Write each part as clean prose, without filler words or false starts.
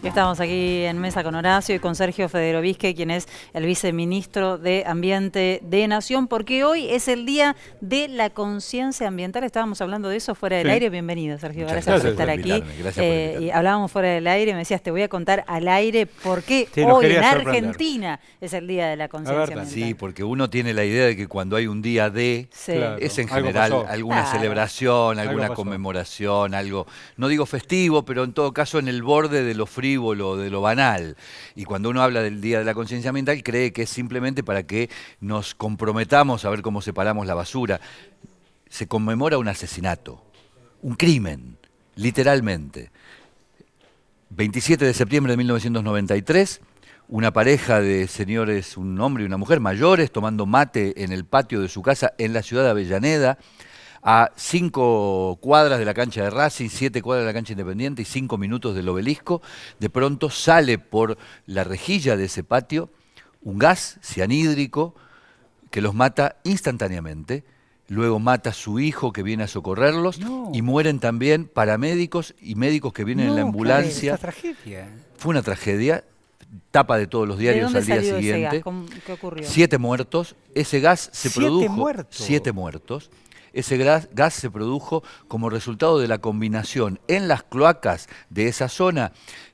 Estamos aquí en mesa con Horacio y con Sergio Federovisque, quien es el viceministro de Ambiente de Nación, porque hoy es el Día de la Conciencia Ambiental. Estábamos hablando de eso fuera del aire. Bienvenido, Sergio. Gracias por estar aquí. Gracias por invitarme. Y hablábamos fuera del aire y me decías, te voy a contar al aire por qué Sí, hoy en Argentina es el Día de la Conciencia Ambiental. Sí, porque uno tiene la idea de que cuando hay un día de, Claro, es en general alguna celebración, alguna conmemoración, algo, no digo festivo, pero en todo caso en el borde de lo frívolo, de lo banal. Y cuando uno habla del Día de la Conciencia Ambiental, cree que es simplemente para que nos comprometamos a ver cómo separamos la basura. Se conmemora un asesinato, un crimen, literalmente. 27 de septiembre de 1993, una pareja de señores, un hombre y una mujer mayores, tomando mate en el patio de su casa en la ciudad de Avellaneda, a 5 cuadras de la cancha de Racing, 7 cuadras de la cancha Independiente y 5 minutos del Obelisco. De pronto sale por la rejilla de ese patio un gas cianhídrico que los mata instantáneamente. Luego mata a su hijo que viene a socorrerlos y mueren también paramédicos y médicos que vienen en la ambulancia. Esta tragedia. Fue una tragedia, tapa de todos los diarios al día siguiente. ¿Qué ocurrió? 7 muertos. Ese gas se produjo. 7 muertos. 7 muertos. Ese gas se produjo como resultado de la combinación en las cloacas de esa zona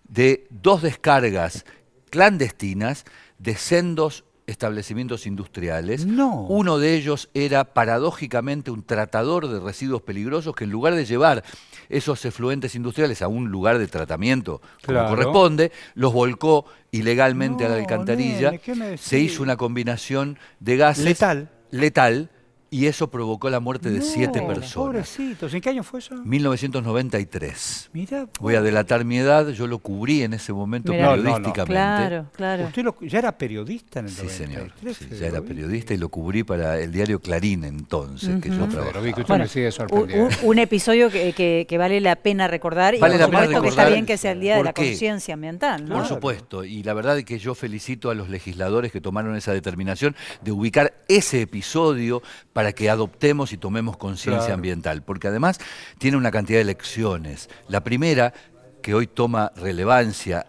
de 2 descargas clandestinas de sendos establecimientos industriales. Uno de ellos era paradójicamente un tratador de residuos peligrosos que en lugar de llevar esos efluentes industriales a un lugar de tratamiento como corresponde, los volcó ilegalmente a la alcantarilla. Se hizo una combinación de gases letal y eso provocó la muerte de 7 personas. Pobrecitos. ¿En qué año fue eso? 1993. Mirá, voy a delatar mi edad, yo lo cubrí en ese momento periodísticamente. Claro. ¿Usted ya era periodista en el 93? Sí, señor. Sí, ya era periodista y lo cubrí para el diario Clarín entonces, que yo trabajaba. Usted me sigue sorprendiendo. Un episodio que vale la pena recordar y por supuesto que está bien que sea el Día de la Conciencia Ambiental, ¿no? Por supuesto, y la verdad es que yo felicito a los legisladores que tomaron esa determinación de ubicar ese episodio para que adoptemos y tomemos conciencia ambiental, porque además tiene una cantidad de lecciones. La primera, que hoy toma relevancia,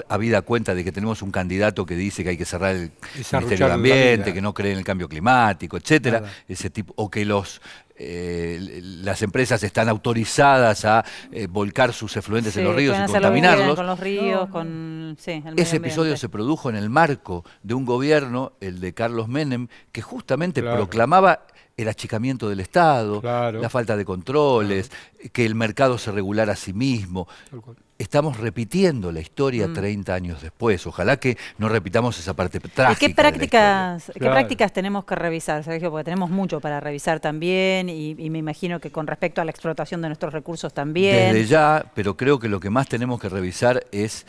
habida cuenta de que tenemos un candidato que dice que hay que cerrar el Ministerio de Ambiente, que no cree en el cambio climático, etcétera, ese tipo, o que las empresas están autorizadas a volcar sus efluentes en los ríos y contaminarlos. Con los ríos, ese episodio se produjo en el marco de un gobierno, el de Carlos Menem, que justamente proclamaba el achicamiento del Estado, la falta de controles, que el mercado se regulara a sí mismo. Estamos repitiendo la historia 30 años después. Ojalá que no repitamos esa parte trágica. ¿Y qué prácticas tenemos que revisar, Sergio? Porque tenemos mucho para revisar también y me imagino que con respecto a la explotación de nuestros recursos también. Desde ya, pero creo que lo que más tenemos que revisar es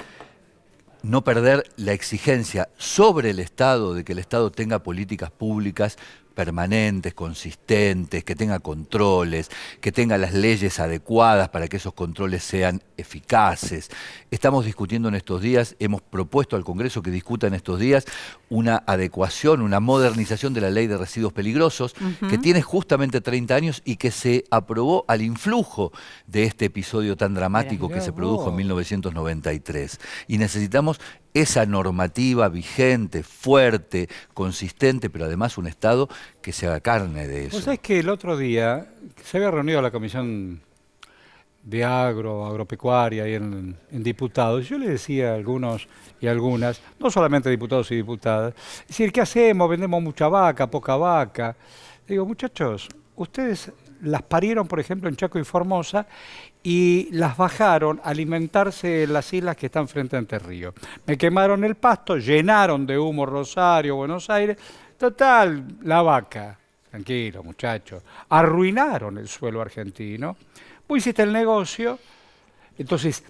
no perder la exigencia sobre el Estado de que el Estado tenga políticas públicas permanentes, consistentes, que tenga controles, que tenga las leyes adecuadas para que esos controles sean eficaces. Estamos discutiendo en estos días, hemos propuesto al Congreso que discuta en estos días una adecuación, una modernización de la Ley de Residuos Peligrosos, que tiene justamente 30 años y que se aprobó al influjo de este episodio tan dramático que se produjo en 1993. Y necesitamos esa normativa vigente, fuerte, consistente, pero además un Estado que se haga carne de eso. ¿Vos sabés que el otro día se había reunido la Comisión de Agropecuaria y en diputados? Yo le decía a algunos y algunas, no solamente diputados y diputadas, es decir, ¿qué hacemos? Vendemos mucha vaca, poca vaca. Digo, muchachos, ustedes las parieron, por ejemplo, en Chaco y Formosa, y las bajaron a alimentarse en las islas que están frente a Entre Ríos. Me quemaron el pasto, llenaron de humo Rosario, Buenos Aires. Total, la vaca. Tranquilo, muchachos. Arruinaron el suelo argentino. Vos hiciste el negocio. Entonces,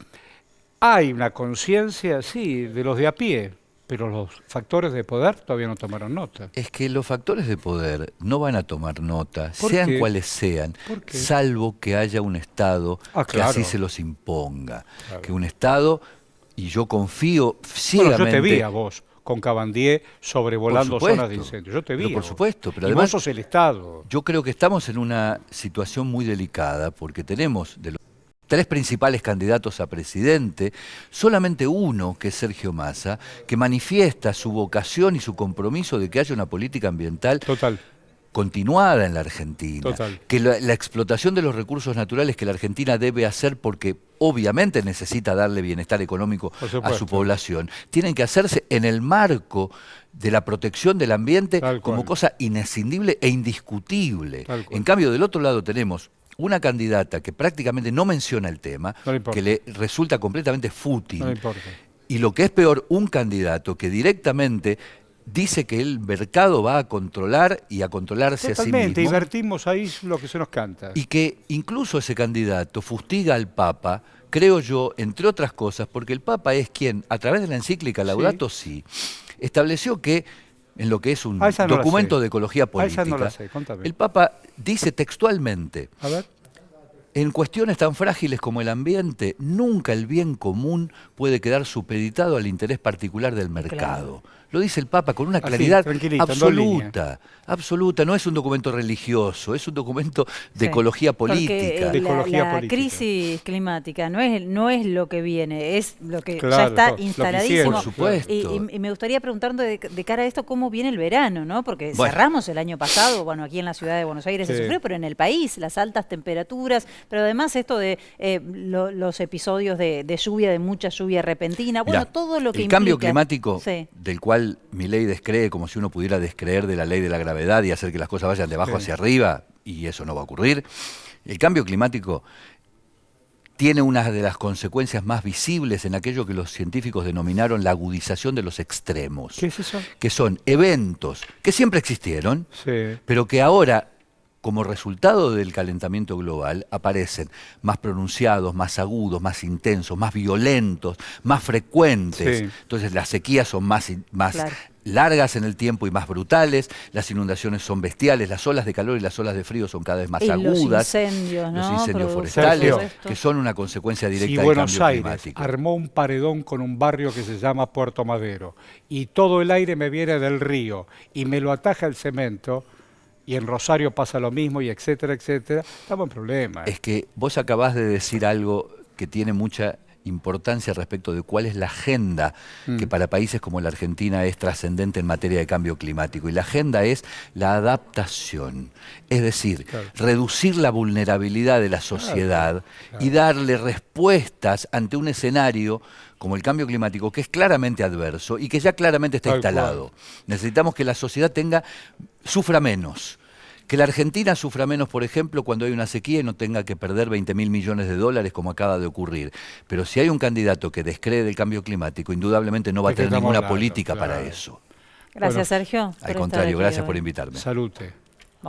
hay una conciencia, sí, de los de a pie, pero los factores de poder todavía no tomaron nota. Es que los factores de poder no van a tomar nota, sean cuales sean, salvo que haya un Estado que así se los imponga. Que un Estado, y yo confío ciegamente... Bueno, yo te vi a vos con Cabandier sobrevolando zonas de incendio. Yo te vi. Por supuesto, pero y además vos sos el Estado. Yo creo que estamos en una situación muy delicada porque tenemos tres principales candidatos a presidente, solamente uno, que es Sergio Massa, que manifiesta su vocación y su compromiso de que haya una política ambiental continuada en la Argentina, que la explotación de los recursos naturales que la Argentina debe hacer porque obviamente necesita darle bienestar económico a su población, tienen que hacerse en el marco de la protección del ambiente como cosa inescindible e indiscutible. En cambio, del otro lado tenemos una candidata que prácticamente no menciona el tema, que le resulta completamente fútil, y lo que es peor, un candidato que directamente dice que el mercado va a controlar y a controlarse a sí mismo. Invertimos ahí lo que se nos canta. Y que incluso ese candidato fustiga al Papa, creo yo, entre otras cosas, porque el Papa es quien, a través de la encíclica Laudato Si, estableció que, en lo que es un documento de ecología política, el Papa dice textualmente: en cuestiones tan frágiles como el ambiente, nunca el bien común puede quedar supeditado al interés particular del mercado. Lo dice el Papa con una claridad absoluta, absoluta. No es un documento religioso, es un documento de ecología política. La crisis climática no es lo que viene, es lo que ya está instaladísimo. Por supuesto. Y me gustaría preguntarte de cara a esto cómo viene el verano, ¿no? Porque cerramos el año pasado, bueno, aquí en la ciudad de Buenos Aires se sufrió, pero en el país, las altas temperaturas, pero además esto de los episodios de lluvia, de mucha lluvia repentina, bueno, todo lo que implica. El cambio climático, del cual Milei descree como si uno pudiera descreer de la ley de la gravedad y hacer que las cosas vayan de abajo hacia arriba, y eso no va a ocurrir. El cambio climático tiene una de las consecuencias más visibles en aquello que los científicos denominaron la agudización de los extremos. ¿Qué es eso? Que son eventos que siempre existieron, pero que ahora, como resultado del calentamiento global, aparecen más pronunciados, más agudos, más intensos, más violentos, más frecuentes. Entonces las sequías son más largas en el tiempo y más brutales, las inundaciones son bestiales, las olas de calor y las olas de frío son cada vez más agudas. Los incendios forestales, que son una consecuencia directa del cambio climático. Buenos Aires armó un paredón con un barrio que se llama Puerto Madero, y todo el aire me viene del río y me lo ataja el cemento, y en Rosario pasa lo mismo, y etcétera, etcétera, estamos en problemas. Es que vos acabás de decir algo que tiene mucha importancia respecto de cuál es la agenda que para países como la Argentina es trascendente en materia de cambio climático. Y la agenda es la adaptación, es decir, reducir la vulnerabilidad de la sociedad y darle respuestas ante un escenario como el cambio climático, que es claramente adverso y que ya claramente está instalado. Necesitamos que la sociedad sufra menos. Que la Argentina sufra menos, por ejemplo, cuando hay una sequía y no tenga que perder 20.000 millones de dólares como acaba de ocurrir. Pero si hay un candidato que descree del cambio climático, indudablemente no va a tener ninguna política para eso. Gracias, Sergio. Al contrario, gracias por invitarme. Salute.